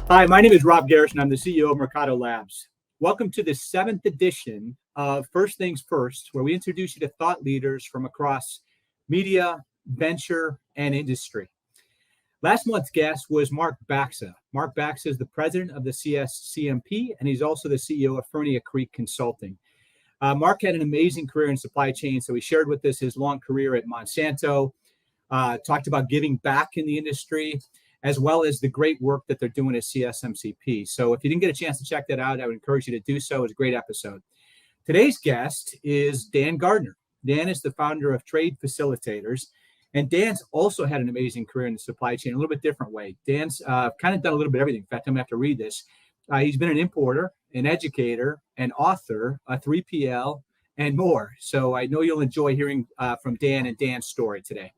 Hi, my name is Rob Garrison. I'm the CEO of Mercado Labs. Welcome to the 7th edition of First Things First, where we introduce you to thought leaders from across media, venture, and industry. Last month's guest was Mark Baxa. Mark Baxa is the president of the CSCMP, and he's also the CEO of Fernia Creek Consulting. Mark had an amazing career in supply chain, so he shared with us his long career at Monsanto, talked about giving back in the industry, as well as the great work that they're doing at CSMCP. So if you didn't get a chance to check that out, I would encourage you to do so. It was a great episode. Today's guest is Dan Gardner. Dan is the founder of Trade Facilitators, and Dan's also had an amazing career in the supply chain, a little bit different way. Dan's kind of done a little bit of everything. In fact, I'm going to have to read this. He's been an importer, an educator, an author, a 3PL, and more. So I know you'll enjoy hearing from Dan and Dan's story today.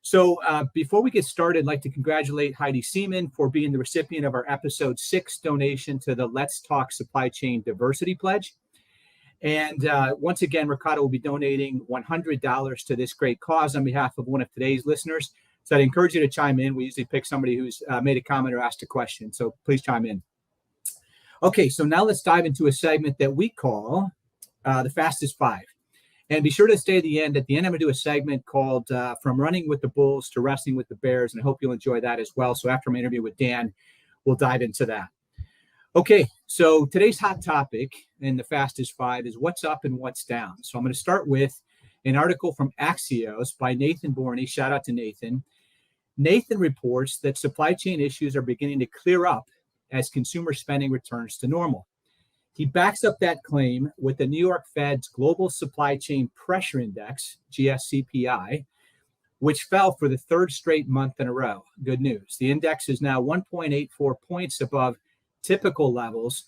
So before we get started, I'd like to congratulate Heidi Seaman for being the recipient of our episode 6 donation to the Let's Talk Supply Chain Diversity Pledge. And once again, Mercado will be donating $100 to this great cause on behalf of one of today's listeners. So I'd encourage you to chime in. We usually pick somebody who's made a comment or asked a question. So please chime in. Okay, so now let's dive into a segment that we call the Fastest Five. And be sure to stay at the end. At the end, I'm going to do a segment called From Running with the Bulls to Wrestling with the Bears, and I hope you'll enjoy that as well. So after my interview with Dan, we'll dive into that. Okay, so today's hot topic in the Fastest Five is what's up and what's down. So I'm going to start with an article from Axios by Nathan Borney. Shout out to Nathan. Nathan reports that supply chain issues are beginning to clear up as consumer spending returns to normal. He backs up that claim with the New York Fed's Global Supply Chain Pressure Index, GSCPI, which fell for the third straight month in a row. Good news. The index is now 1.84 points above typical levels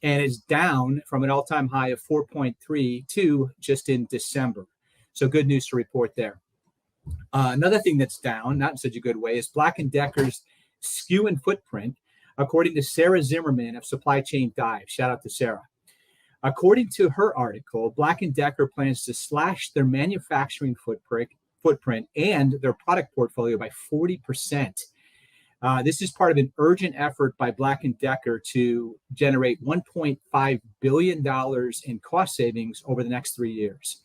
and is down from an all-time high of 4.32 just in December. So good news to report there. Another thing that's down, not in such a good way, is Black & Decker's SKU and footprint, according to Sarah Zimmerman of Supply Chain Dive. Shout out to Sarah. According to her article, Black & Decker plans to slash their manufacturing footprint and their product portfolio by 40%. This is part of an urgent effort by Black & Decker to generate $1.5 billion in cost savings over the next 3 years.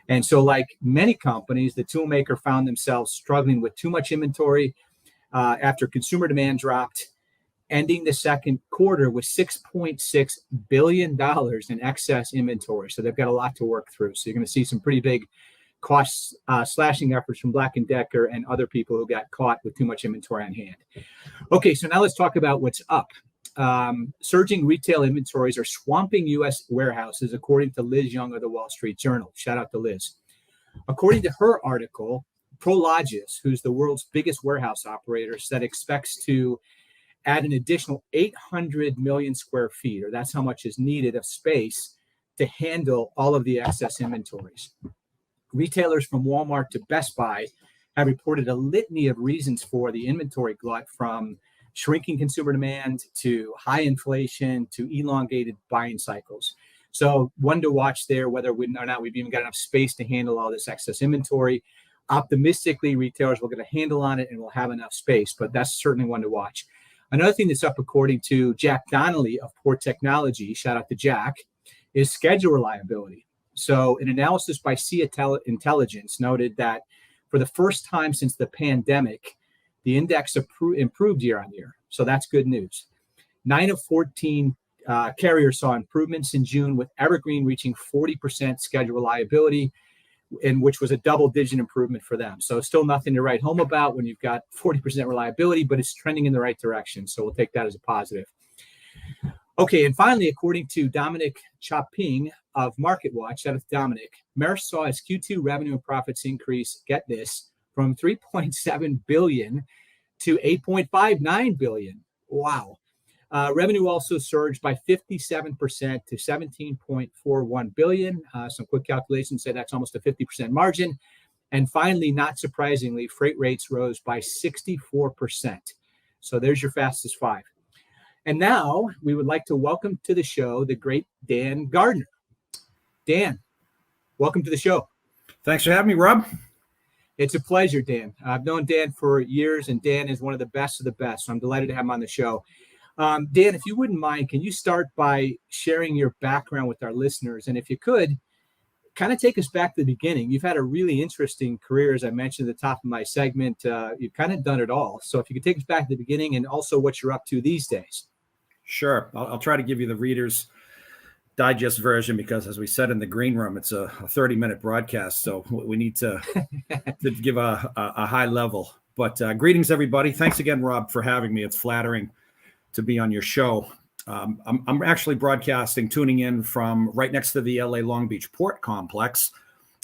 And so like many companies, the toolmaker found themselves struggling with too much inventory after consumer demand dropped, ending the second quarter with $6.6 billion in excess inventory. So they've got a lot to work through. So you're going to see some pretty big cost slashing efforts from Black & Decker and other people who got caught with too much inventory on hand. Okay, so now let's talk about what's up. Surging retail inventories are swamping U.S. warehouses, according to Liz Young of the Wall Street Journal. Shout out to Liz. According to her article, Prologis, who's the world's biggest warehouse operator, said expects to add an additional 800 million square feet, or that's how much is needed of space to handle all of the excess inventories. Retailers from Walmart to Best Buy have reported a litany of reasons for the inventory glut, from shrinking consumer demand to high inflation to elongated buying cycles. So one to watch there, whether or not we've even got enough space to handle all this excess inventory. Optimistically, retailers will get a handle on it and will have enough space, but that's certainly one to watch. Another thing that's up, according to Jack Donnelly of Port Technology, shout out to Jack, is schedule reliability. So an analysis by Sea Intelligence noted that for the first time since the pandemic, the index improved year on year. So that's good news. 9 of 14 carriers saw improvements in June, with Evergreen reaching 40% schedule reliability, which was a double-digit improvement for them. So still nothing to write home about when you've got 40% reliability, but it's trending in the right direction. So we'll take that as a positive. Okay, and finally, according to Dominic Choping of MarketWatch, shout out to Dominic, Maersk saw its Q2 revenue and profits increase, get this, from $3.7 billion to $8.59 billion. Wow. Revenue also surged by 57% to $17.41 billion. Some quick calculations say that's almost a 50% margin. And finally, not surprisingly, freight rates rose by 64%. So there's your Fastest Five. And now we would like to welcome to the show the great Dan Gardner. Dan, welcome to the show. Thanks for having me, Rob. It's a pleasure, Dan. I've known Dan for years, and Dan is one of the best, so I'm delighted to have him on the show. Dan, if you wouldn't mind, can you start by sharing your background with our listeners? And if you could, kind of take us back to the beginning. You've had a really interesting career, as I mentioned at the top of my segment. You've kind of done it all. So if you could take us back to the beginning and also what you're up to these days. Sure. I'll try to give you the Reader's Digest version because, as we said in the green room, it's a 30-minute broadcast. So we need to give a high level. But greetings, everybody. Thanks again, Rob, for having me. It's flattering to be on your show. I'm actually broadcasting, tuning in from right next to the LA Long Beach Port Complex,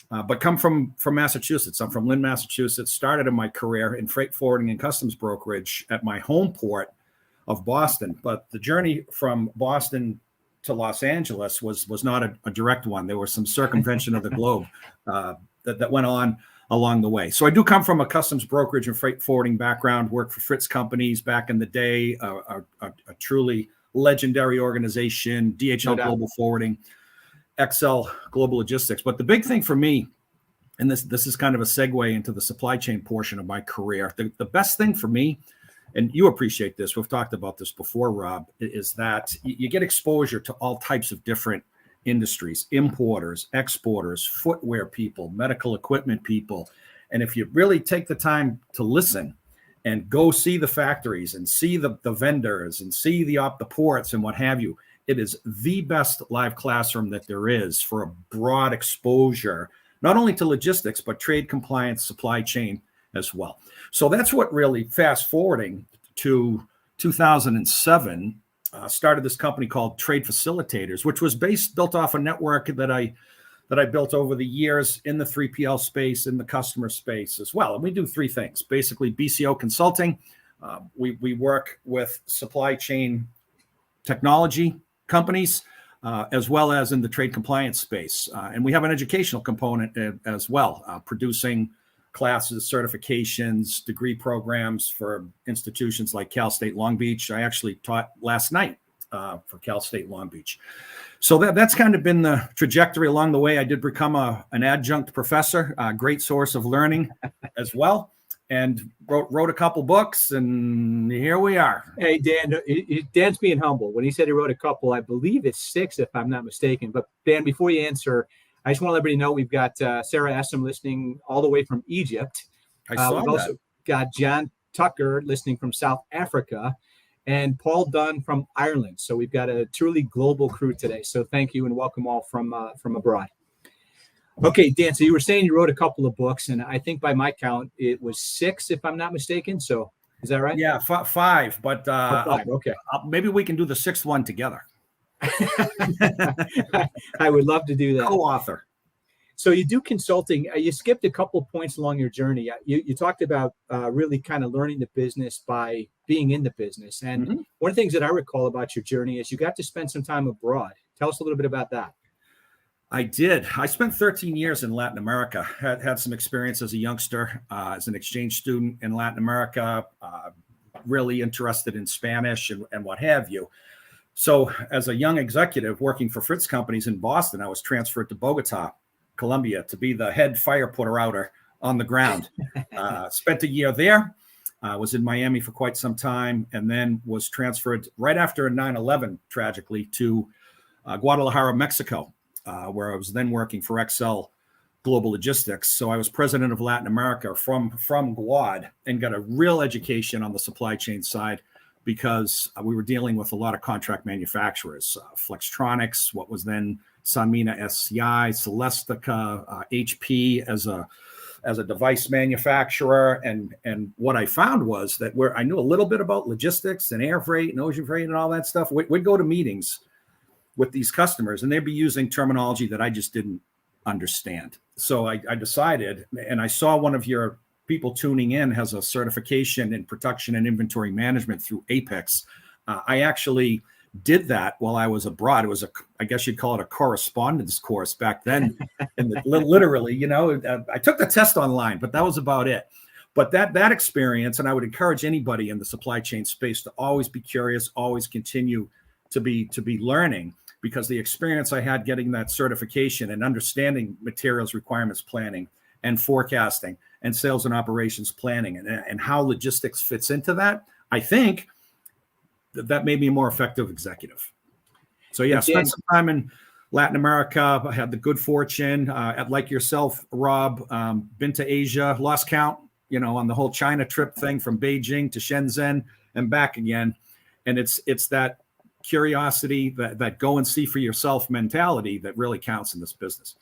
but come from Massachusetts. I'm from Lynn, Massachusetts. Started in my career in freight forwarding and customs brokerage at my home port of Boston. But the journey from Boston to Los Angeles was not a direct one. There was some circumvention of the globe that went on along the way. So I do come from a customs brokerage and freight forwarding background, worked for Fritz companies back in the day, a truly legendary organization, DHL Global Forwarding, XL Global Logistics. But the big thing for me, and this is kind of a segue into the supply chain portion of my career, the best thing for me, and you appreciate this, we've talked about this before, Rob, is that you get exposure to all types of different industries, importers, exporters, footwear people, medical equipment people. And if you really take the time to listen and go see the factories and see the vendors and see the ports and what have you, it is the best live classroom that there is for a broad exposure, not only to logistics, but trade compliance, supply chain as well. So that's what really, fast forwarding to 2007, started this company called Trade Facilitators, which was built off a network that I built over the years in the 3PL space, in the customer space as well. And we do three things, basically BCO consulting. We work with supply chain technology companies, as well as in the trade compliance space. And we have an educational component as well, producing classes, certifications, degree programs for institutions like Cal State Long Beach. I actually taught last night for Cal State Long Beach. So that's kind of been the trajectory along the way. I did become an adjunct professor, a great source of learning as well, and wrote a couple books, and here we are. Hey, Dan, Dan's being humble. When he said he wrote a couple, I believe it's 6, if I'm not mistaken. But Dan, before you answer, I just want to let everybody know we've got Sarah Essam listening all the way from Egypt. We've also got John Tucker listening from South Africa and Paul Dunn from Ireland. So we've got a truly global crew today. So thank you and welcome all from abroad. Okay, Dan, so you were saying you wrote a couple of books, and I think by my count, it was 6, if I'm not mistaken. So is that right? Yeah, 5. But 5, okay. Maybe we can do the 6th one together. I would love to do that. Co-author. So you do consulting. You skipped a couple of points along your journey. You talked about really kind of learning the business by being in the business. And one of the things that I recall about your journey is you got to spend some time abroad. Tell us a little bit about that. I did. I spent 13 years in Latin America. Had some experience as a youngster, as an exchange student in Latin America, really interested in Spanish and what have you. So as a young executive working for Fritz companies in Boston, I was transferred to Bogota, Colombia, to be the head fire putter outer on the ground. Spent a year there, was in Miami for quite some time, and then was transferred right after 9/11, tragically, to Guadalajara, Mexico, where I was then working for XL Global Logistics. So I was president of Latin America from Guad and got a real education on the supply chain side, because we were dealing with a lot of contract manufacturers, Flextronics, what was then Sanmina SCI, Celestica, HP as a device manufacturer. And what I found was that where I knew a little bit about logistics and air freight and ocean freight and all that stuff, we'd go to meetings with these customers and they'd be using terminology that I just didn't understand. So I decided, and I saw one of your people tuning in has a certification in production and inventory management through Apex. I actually did that while I was abroad. It was I guess you'd call it a correspondence course back then. And literally, I took the test online, but that was about it. But that experience, and I would encourage anybody in the supply chain space to always be curious, always continue to be learning, because the experience I had getting that certification and understanding materials requirements planning and forecasting and sales and operations planning, and how logistics fits into that, I think that made me a more effective executive. So yeah, spent some time in Latin America. I had the good fortune, like yourself, Rob, been to Asia, lost count, on the whole China trip thing from Beijing to Shenzhen and back again. And it's that curiosity, that go and see for yourself mentality that really counts in this business.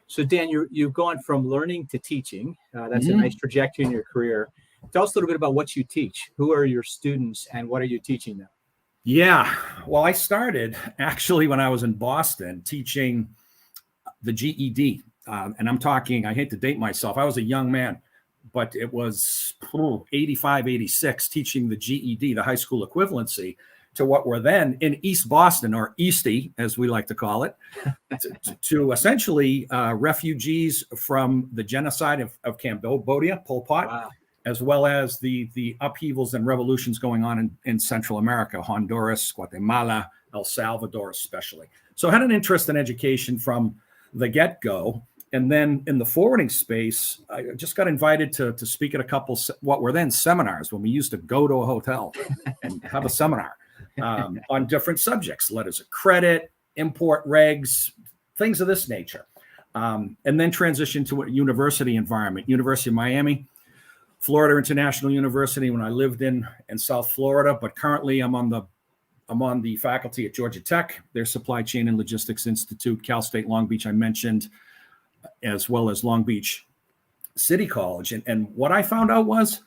So Dan, you've gone from learning to teaching. That's a nice trajectory in your career. Tell us a little bit about what you teach. Who are your students and what are you teaching them? Yeah, well, I started actually when I was in Boston teaching the GED. And I'm talking, I hate to date myself, I was a young man, but it was 85, 86, teaching the GED, the high school equivalency, to what were then in East Boston, or Eastie, as we like to call it, to essentially refugees from the genocide of Cambodia, Pol Pot, wow, as well as the upheavals and revolutions going on in Central America, Honduras, Guatemala, El Salvador especially. So I had an interest in education from the get-go. And then in the forwarding space, I just got invited to speak at a couple what were then seminars, when we used to go to a hotel and have a seminar on different subjects, letters of credit, import regs, things of this nature. And then transitioned to a university environment, University of Miami, Florida International University when I lived in South Florida, but currently I'm on the faculty at Georgia Tech, their Supply Chain and Logistics Institute, Cal State Long Beach I mentioned, as well as Long Beach City College. And what I found out was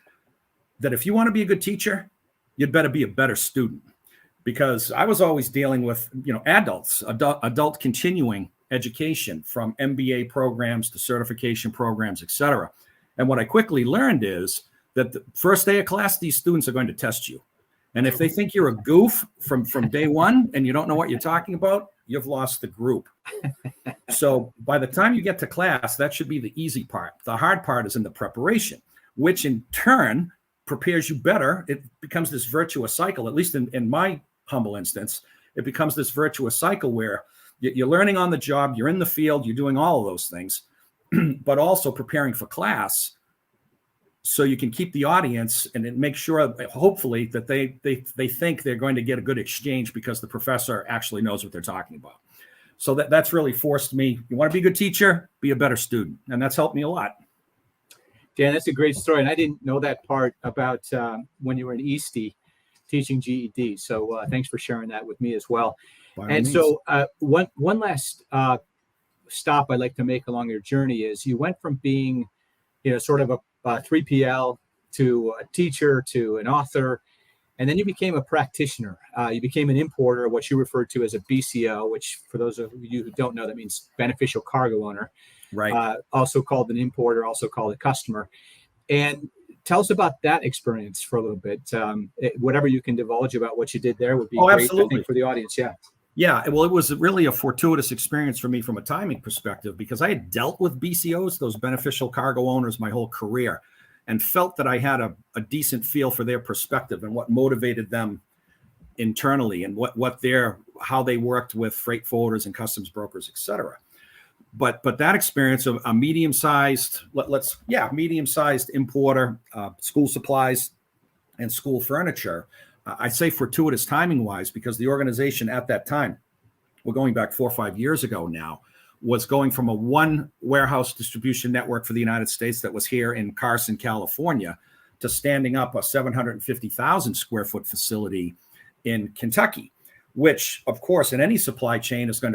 that if you want to be a good teacher, you'd better be a better student, because I was always dealing with, adult continuing education, from MBA programs to certification programs, et cetera. And what I quickly learned is that the first day of class, these students are going to test you. And if they think you're a goof from day one and you don't know what you're talking about, you've lost the group. So by the time you get to class, that should be the easy part. The hard part is in the preparation, which in turn prepares you better. It becomes this virtuous cycle, at least in my humble instance. It becomes this virtuous cycle where you're learning on the job, you're in the field, you're doing all of those things, but also preparing for class so you can keep the audience and make sure, hopefully, that they think they're going to get a good exchange because the professor actually knows what they're talking about. So that's really forced me. You want to be a good teacher, be a better student. And that's helped me a lot. Dan, that's a great story. And I didn't know that part about when you were in Eastie teaching GED. So thanks for sharing that with me as well. And so one last stop I'd like to make along your journey is you went from being, sort of a 3PL to a teacher to an author, and then you became a practitioner. You became an importer, what you referred to as a BCO, which for those of you who don't know, that means beneficial cargo owner. Right. Also called an importer, also called a customer. And tell us about that experience for a little bit. Whatever you can divulge about what you did there would be great, absolutely, I think, for the audience. Yeah. Yeah, well, it was really a fortuitous experience for me from a timing perspective, because I had dealt with BCOs, those beneficial cargo owners, my whole career, and felt that I had a decent feel for their perspective and what motivated them internally, and how they worked with freight forwarders and customs brokers, et cetera. But that experience of a medium-sized importer, school supplies and school furniture, I say fortuitous timing-wise, because the organization at that time, we're going back 4 or 5 years ago now, was going from a one warehouse distribution network for the United States that was here in Carson, California, to standing up a 750,000 square foot facility in Kentucky, which, of course, in any supply chain it's going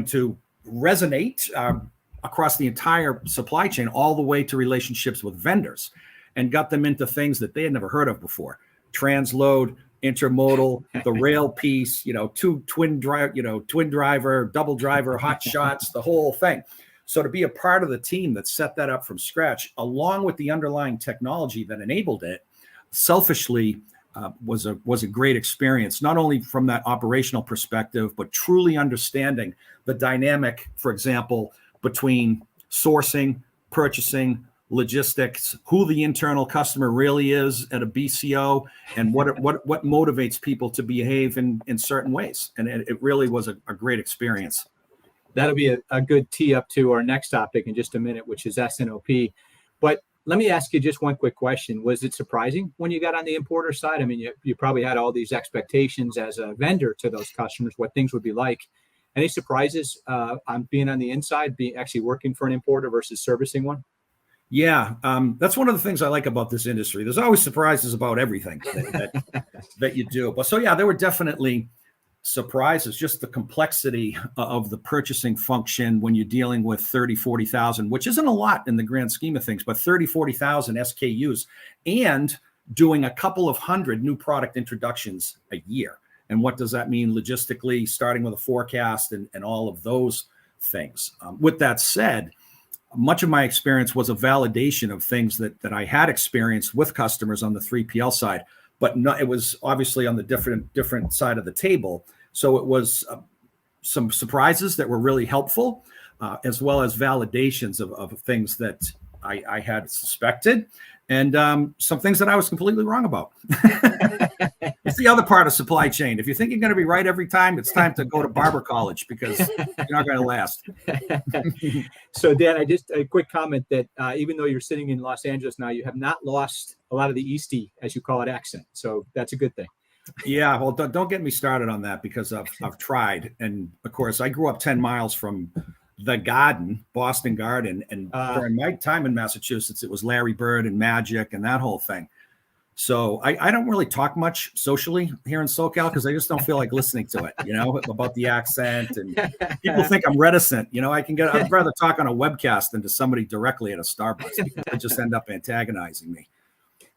to resonate across the entire supply chain, all the way to relationships with vendors, and got them into things that they had never heard of before. Transload, intermodal, the rail piece, twin driver, double driver, hot shots, the whole thing. So to be a part of the team that set that up from scratch, along with the underlying technology that enabled it, selfishly was a great experience, not only from that operational perspective, but truly understanding the dynamic, for example, between sourcing, purchasing, logistics, who the internal customer really is at a BCO, and what motivates people to behave in certain ways. And it really was a great experience. That'll be a good tee up to our next topic in just a minute, which is S&OP. But let me ask you just one quick question. Was it surprising when you got on the importer side? I mean, you probably had all these expectations as a vendor to those customers, what things would be like. Any surprises on being on the inside, being actually working for an importer versus servicing one? Yeah, that's one of the things I like about this industry. There's always surprises about everything that you do. But so, yeah, there were definitely surprises, just the complexity of the purchasing function when you're dealing with 30, 40,000, which isn't a lot in the grand scheme of things, but 30, 40,000 SKUs and doing a couple of hundred new product introductions a year. And what does that mean logistically, starting with a forecast and all of those things? With that said, much of my experience was a validation of things that I had experienced with customers on the 3PL side, but it was obviously on the different side of the table. So it was some surprises that were really helpful, as well as validations of things that I had suspected, and some things that I was completely wrong about. It's the other part of supply chain. If you think you're going to be right every time, it's time to go to barber college because you're not going to last. So, Dan, just a quick comment that even though you're sitting in Los Angeles now, you have not lost a lot of the Eastie, as you call it, accent. So that's a good thing. Yeah, well, don't get me started on that because I've tried. And, of course, I grew up 10 miles from the Garden, Boston Garden. And during my time in Massachusetts, it was Larry Bird and Magic and that whole thing. So I don't really talk much socially here in SoCal because I just don't feel like listening to it, about the accent. And people think I'm reticent. I'd rather talk on a webcast than to somebody directly at a Starbucks because they just end up antagonizing me.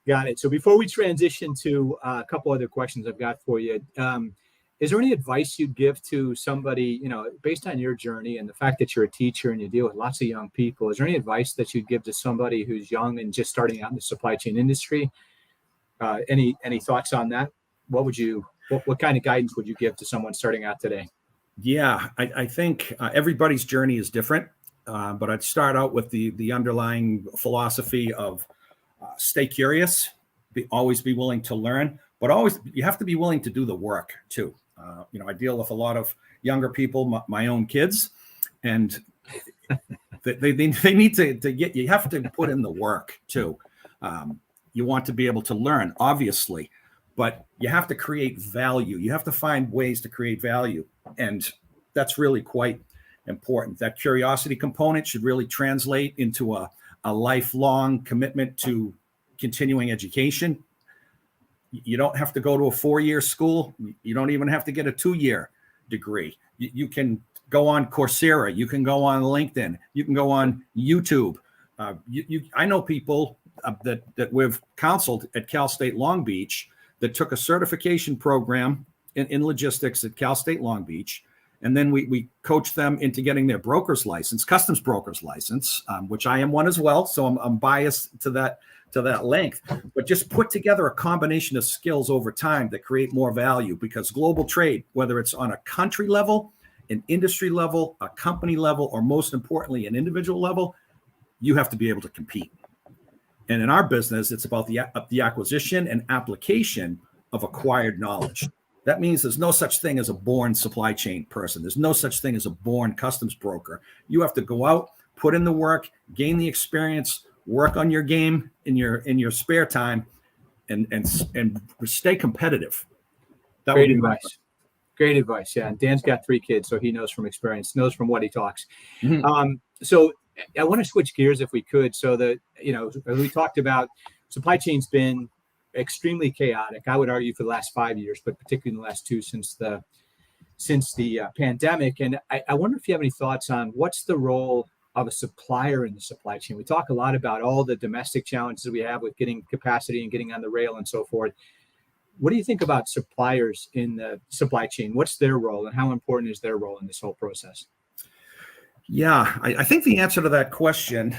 Got it. So before we transition to a couple other questions I've got for you, is there any advice you'd give to somebody, based on your journey and the fact that you're a teacher and you deal with lots of young people, is there any advice that you'd give to somebody who's young and just starting out in the supply chain industry? Any thoughts on that? What kind of guidance would you give to someone starting out today? Yeah, I think everybody's journey is different, but I'd start out with the underlying philosophy of stay curious, always be willing to learn, but always you have to be willing to do the work too. I deal with a lot of younger people, my own kids, and they need to get. You have to put in the work too. You want to be able to learn, obviously, but you have to create value. You have to find ways to create value. And that's really quite important. That curiosity component should really translate into a lifelong commitment to continuing education. You don't have to go to a 4-year school. You don't even have to get a 2-year degree. You can go on Coursera. You can go on LinkedIn. You can go on YouTube. I know people that we've counseled at Cal State Long Beach that took a certification program in logistics at Cal State Long Beach. And then we coached them into getting their broker's license, customs broker's license, which I am one as well. So I'm biased to that length, but just put together a combination of skills over time that create more value, because global trade, whether it's on a country level, an industry level, a company level, or most importantly, an individual level, you have to be able to compete. And in our business, it's about the acquisition and application of acquired knowledge. That means there's no such thing as a born supply chain person. There's no such thing as a born customs broker. You have to go out, put in the work, gain the experience, work on your game in your spare time, and stay competitive. Great advice. Great advice. Yeah. And Dan's got 3 kids, so he knows from experience, knows from what he talks. Mm-hmm. So I want to switch gears if we could. So that, as we talked about, supply chain's been extremely chaotic. I would argue for the last 5 years, but particularly in the last 2 since the pandemic. And I wonder if you have any thoughts on what's the role of a supplier in the supply chain. We talk a lot about all the domestic challenges we have with getting capacity and getting on the rail and so forth. What do you think about suppliers in the supply chain? What's their role and how important is their role in this whole process? Yeah, I think the answer to that question,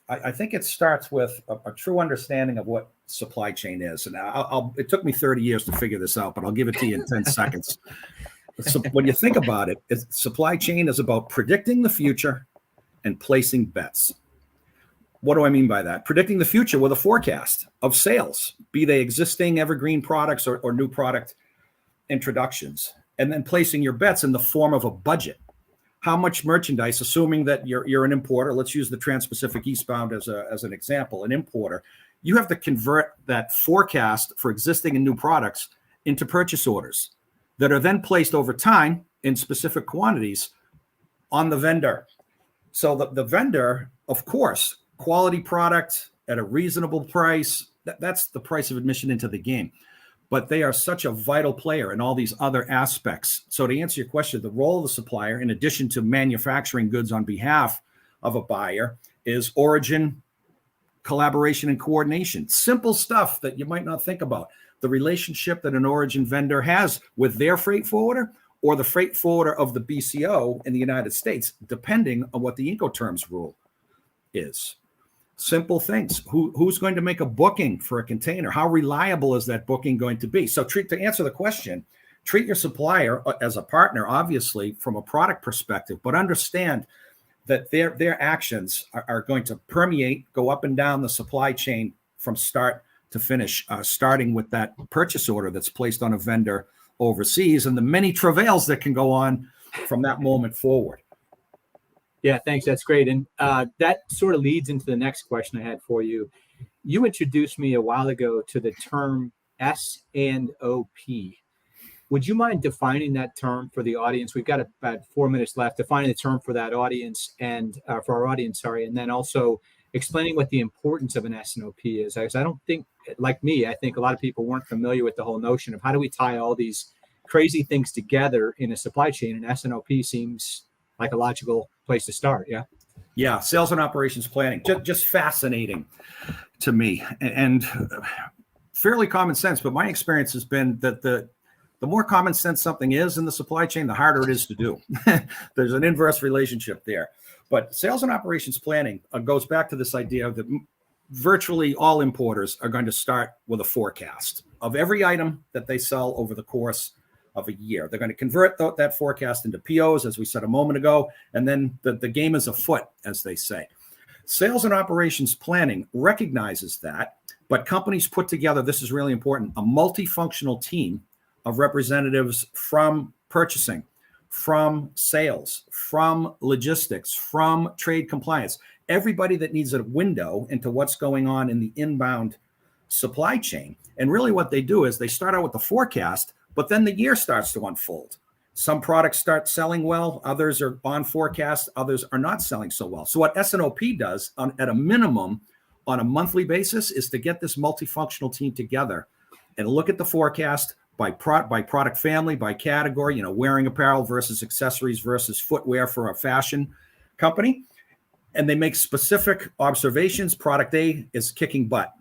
I think it starts with a true understanding of what supply chain is. And it took me 30 years to figure this out, but I'll give it to you in 10 seconds. So when you think about it, supply chain is about predicting the future and placing bets. What do I mean by that? Predicting the future with a forecast of sales, be they existing evergreen products or new product introductions, and then placing your bets in the form of a budget. how much merchandise, assuming that you're an importer, let's use the Trans-Pacific eastbound as an example, an importer, you have to convert that forecast for existing and new products into purchase orders that are then placed over time in specific quantities on the vendor. So the vendor, of course, quality product at a reasonable price, that's the price of admission into the game. But they are such a vital player in all these other aspects. So to answer your question, the role of the supplier, in addition to manufacturing goods on behalf of a buyer, is origin, collaboration, and coordination. Simple stuff that you might not think about. The relationship that an origin vendor has with their freight forwarder or the freight forwarder of the BCO in the United States, depending on what the Incoterms rule is. Simple things. Who's going to make a booking for a container? How reliable is that booking going to be? So to answer the question, treat your supplier as a partner, obviously, from a product perspective, but understand that their actions are going to permeate, go up and down the supply chain from start to finish, starting with that purchase order that's placed on a vendor overseas and the many travails that can go on from that moment forward. Yeah, thanks. That's great. And that sort of leads into the next question I had for you. You introduced me a while ago to the term S&OP. Would you mind defining that term for the audience? We've got about 4 minutes left. Defining the term for that audience and for our audience, and then also explaining what the importance of an S&OP is. I don't think, like me, I think a lot of people weren't familiar with the whole notion of how do we tie all these crazy things together in a supply chain, and S&OP seems like a logical place to start. Yeah, sales and operations planning, just fascinating to me and fairly common sense. But my experience has been that the more common sense something is in the supply chain, the harder it is to do. There's an inverse relationship there. But sales and operations planning goes back to this idea that virtually all importers are going to start with a forecast of every item that they sell over the course of a year. They're going to convert that forecast into POs, as we said a moment ago, and then the game is afoot, as they say. Sales and operations planning recognizes that, but companies put together, this is really important, a multifunctional team of representatives from purchasing, from sales, from logistics, from trade compliance, everybody that needs a window into what's going on in the inbound supply chain. And really what they do is they start out with the forecast, but then the year starts to unfold. Some products start selling well, others are on forecast, others are not selling so well. So what S&OP does at a minimum on a monthly basis is to get this multifunctional team together and look at the forecast by product family, by category, wearing apparel versus accessories versus footwear for a fashion company. And they make specific observations. Product A is kicking butt.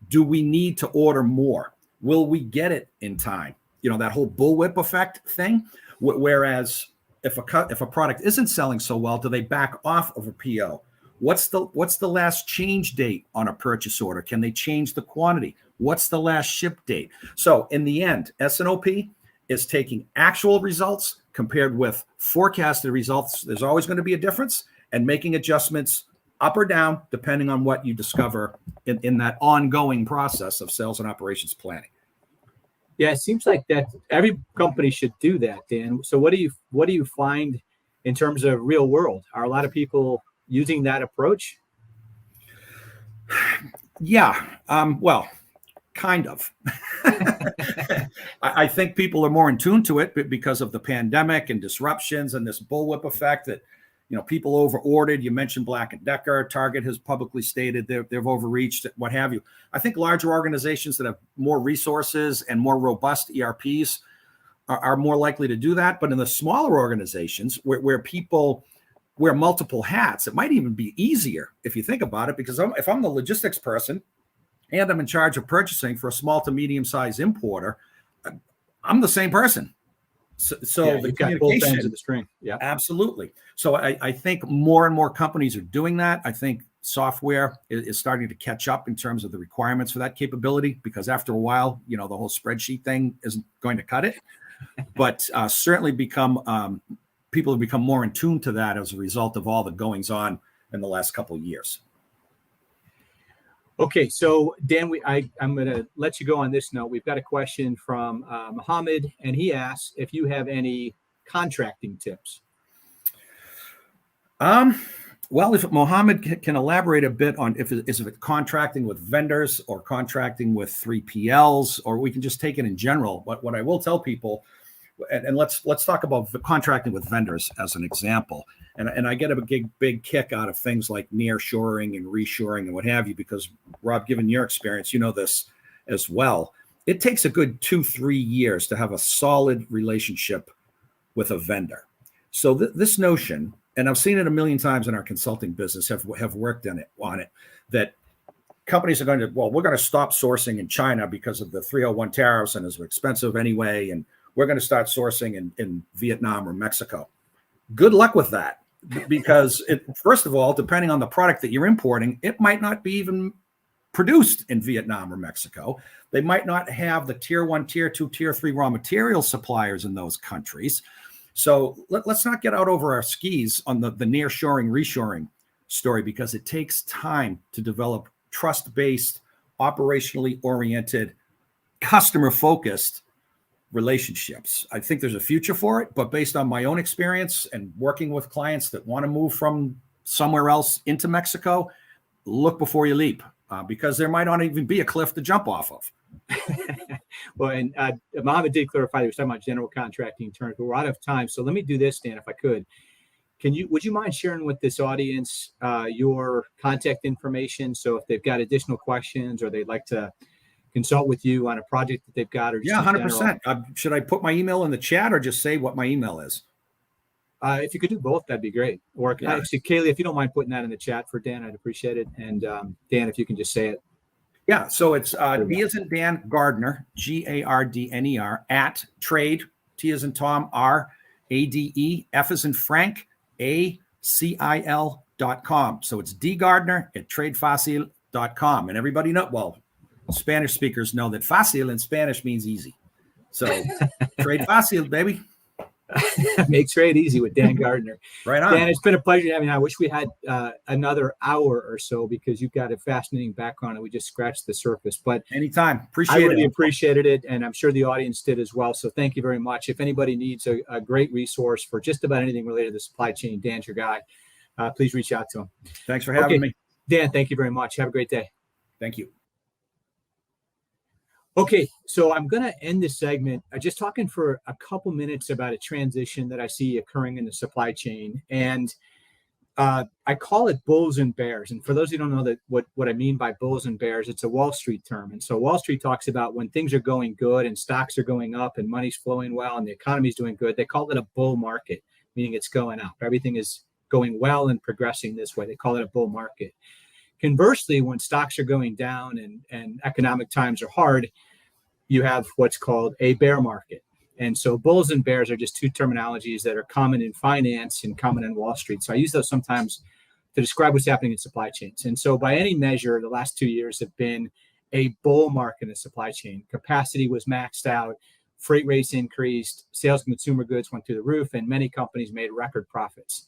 Do we need to order more? Will we get it in time? That whole bullwhip effect thing. Whereas if a product isn't selling so well, do they back off of a PO? What's the last change date on a purchase order? Can they change the quantity? What's the last ship date? So in the end, S&OP is taking actual results compared with forecasted results. There's always going to be a difference, and making adjustments up or down depending on what you discover in that ongoing process of sales and operations planning. Yeah, it seems like that every company should do that, Dan. So what do you find in terms of real world? Are a lot of people using that approach? Yeah, well, kind of. I think people are more in tune to it because of the pandemic and disruptions and this bullwhip effect that, people over-ordered. You mentioned Black & Decker. Target has publicly stated they've overreached, what have you. I think larger organizations that have more resources and more robust ERPs are more likely to do that. But in the smaller organizations where people wear multiple hats, it might even be easier if you think about it, because if I'm the logistics person and I'm in charge of purchasing for a small to medium-sized importer, I'm the same person. So the communication, both ends of the string. Yeah, absolutely. So I think more and more companies are doing that. I think software is starting to catch up in terms of the requirements for that capability, because after a while, the whole spreadsheet thing isn't going to cut it. But certainly people have become more in tune to that as a result of all the goings on in the last couple of years. Okay, so Dan, I'm going to let you go on this note. We've got a question from Mohammed, and he asks if you have any contracting tips. Well, if Mohammed can elaborate a bit on if it's contracting with vendors or contracting with 3PLs, or we can just take it in general. But what I will tell people, and let's talk about contracting with vendors as an example. And I get a big kick out of things like nearshoring and reshoring and what have you, because Rob, given your experience, you know this as well. It takes a good 2-3 years to have a solid relationship with a vendor. So this notion, and I've seen it a million times in our consulting business, have worked on it, that companies are going to, well, we're going to stop sourcing in China because of the 301 tariffs and it's expensive anyway, and we're going to start sourcing in Vietnam or Mexico. Good luck with that, because first of all, depending on the product that you're importing, it might not be even produced in Vietnam or Mexico. They might not have the tier 1, tier 2, tier 3 raw material suppliers in those countries. So let's not get out over our skis on the nearshoring, reshoring story, because it takes time to develop trust-based, operationally oriented, customer-focused relationships. I think there's a future for it, but based on my own experience and working with clients that want to move from somewhere else into Mexico, look before you leap, because there might not even be a cliff to jump off of. Well, and Mohammed did clarify he was talking about general contracting terms, but we're out of time. So let me do this, Dan, if I could. Would you mind sharing with this audience your contact information? So if they've got additional questions or they'd like to consult with you on a project that they've got, or just 100%. Should I put my email in the chat or just say what my email is? If you could do both, that'd be great. Or actually, Kayleigh, if you don't mind putting that in the chat for Dan, I'd appreciate it. And Dan, if you can just say it. Yeah, so it's D as in Dan, Gardner, Gardner, at trade, T as in Tom, RADE, F as in Frank, ACIL.com. So it's dgardner at tradefacil.com. And everybody know, well, Spanish speakers know that facil in Spanish means easy. So trade facil, baby. Make trade easy with Dan Gardner. Right on. Dan, it's been a pleasure having you. I wish we had another hour or so, because you've got a fascinating background and we just scratched the surface. But anytime. I really appreciated it, and I'm sure the audience did as well. So thank you very much. If anybody needs a great resource for just about anything related to the supply chain, Dan's your guy. Please reach out to him. Thanks for having me. Dan, thank you very much. Have a great day. Thank you. Okay, so I'm going to end this segment just talking for a couple minutes about a transition that I see occurring in the supply chain. And I call it bulls and bears. And for those who don't know what I mean by bulls and bears, it's a Wall Street term. And so Wall Street talks about when things are going good and stocks are going up and money's flowing well and the economy's doing good, they call it a bull market, meaning it's going up. Everything is going well and progressing this way. They call it a bull market. Conversely, when stocks are going down and economic times are hard, you have what's called a bear market. And so bulls and bears are just two terminologies that are common in finance and common in Wall Street. So I use those sometimes to describe what's happening in supply chains. And so by any measure, the last 2 years have been a bull market in the supply chain. Capacity was maxed out, freight rates increased, sales of consumer goods went through the roof, and many companies made record profits.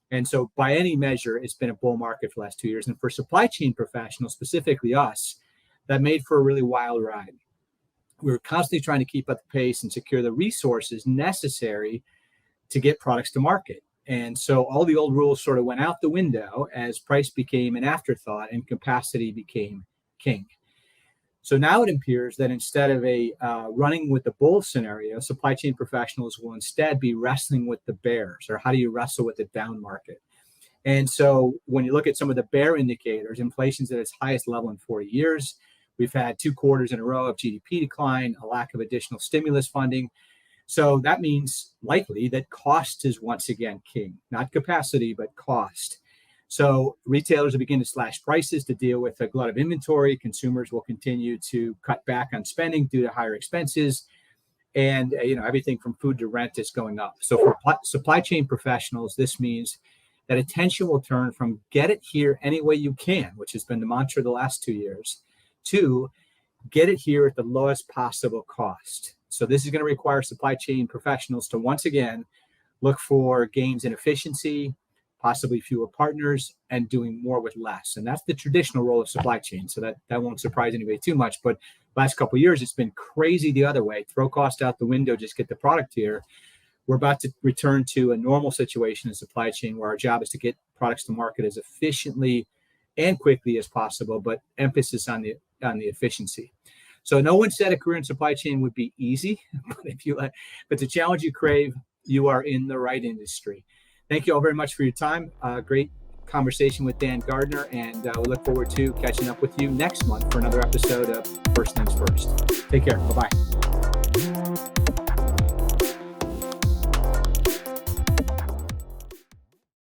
And so by any measure, it's been a bull market for the last 2 years. And for supply chain professionals, specifically us, that made for a really wild ride. We were constantly trying to keep up the pace and secure the resources necessary to get products to market. And so all the old rules sort of went out the window as price became an afterthought and capacity became king. So now it appears that instead of a running with the bull scenario, supply chain professionals will instead be wrestling with the bears, or how do you wrestle with the down market? And so when you look at some of the bear indicators, inflation's at its highest level in 40 years. We've had 2 quarters in a row of GDP decline, a lack of additional stimulus funding. So that means likely that cost is once again king, not capacity, but cost. So retailers will begin to slash prices to deal with a glut of inventory. Consumers will continue to cut back on spending due to higher expenses. And everything from food to rent is going up. So for supply chain professionals, this means that attention will turn from get it here any way you can, which has been the mantra the last 2 years, to get it here at the lowest possible cost. So this is going to require supply chain professionals to once again look for gains in efficiency, possibly fewer partners, and doing more with less. And that's the traditional role of supply chain. So that won't surprise anybody too much. But last couple of years, it's been crazy the other way. Throw cost out the window, just get the product here. we're about to return to a normal situation in supply chain where our job is to get products to market as efficiently and quickly as possible, but emphasis on the efficiency. So no one said a career in supply chain would be easy, but if it's a challenge you crave, you are in the right industry. Thank you all very much for your time. Great conversation with Dan Gardner, and we look forward to catching up with you next month for another episode of First Things First. Take care. Bye-bye.